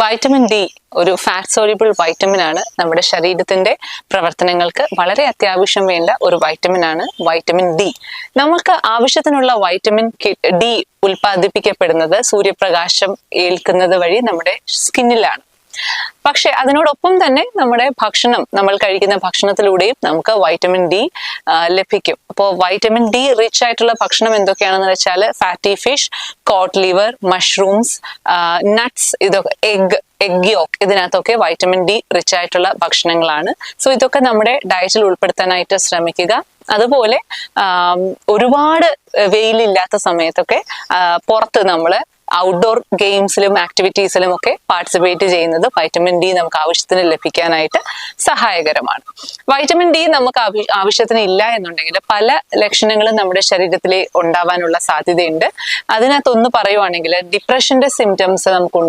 Vitamin D ഒരു fat soluble vitamin ആണ്. നമ്മുടെ ശരീരത്തിന്റെ പ്രവർത്തനങ്ങൾക്ക് വളരെ അത്യാവശ്യം വേണ്ട ഒരു വൈറ്റമിൻ ആണ് വൈറ്റമിൻ ഡി. നമുക്ക് ആവശ്യത്തിനുള്ള വൈറ്റമിൻ ഡി ഉൽപ്പാദിപ്പിക്കപ്പെടുന്നത് സൂര്യപ്രകാശം ഏൽക്കുന്നത് വഴി നമ്മുടെ സ്കിന്നിലാണ്. പക്ഷെ അതിനോടൊപ്പം തന്നെ നമ്മുടെ നമ്മൾ കഴിക്കുന്ന ഭക്ഷണത്തിലൂടെയും നമുക്ക് വൈറ്റമിൻ ഡി ലഭിക്കും. അപ്പോൾ വൈറ്റമിൻ ഡി റിച്ച് ആയിട്ടുള്ള ഭക്ഷണം എന്തൊക്കെയാണെന്ന് വെച്ചാൽ fatty fish, cod liver, mushrooms, nuts, ഇതൊക്കെ എഗ് യോക്ക്, ഇതിനകത്തൊക്കെ വൈറ്റമിൻ ഡി റിച്ച് ആയിട്ടുള്ള ഭക്ഷണങ്ങളാണ്. സോ ഇതൊക്കെ നമ്മുടെ ഡയറ്റിൽ ഉൾപ്പെടുത്താനായിട്ട് ശ്രമിക്കുക. അതുപോലെ ഒരുപാട് വെയിലില്ലാത്ത സമയത്തൊക്കെ പുറത്ത് നമ്മൾ ഔട്ട്ഡോർ ഗെയിംസിലും ആക്ടിവിറ്റീസിലും ഒക്കെ പാർട്ടിസിപ്പേറ്റ് ചെയ്യുന്നത് വൈറ്റമിൻ ഡി നമുക്ക് ആവശ്യത്തിന് ലഭിക്കാനായിട്ട് സഹായകരമാണ്. വൈറ്റമിൻ ഡി നമുക്ക് ആവശ്യത്തിന് ഇല്ല എന്നുണ്ടെങ്കിൽ പല ലക്ഷണങ്ങളും നമ്മുടെ ശരീരത്തിൽ ഉണ്ടാവാനുള്ള സാധ്യതയുണ്ട്. അതിനകത്തൊന്ന് പറയുവാണെങ്കിൽ ഡിപ്രഷന്റെ സിംറ്റംസ് നമുക്കുണ്ട്.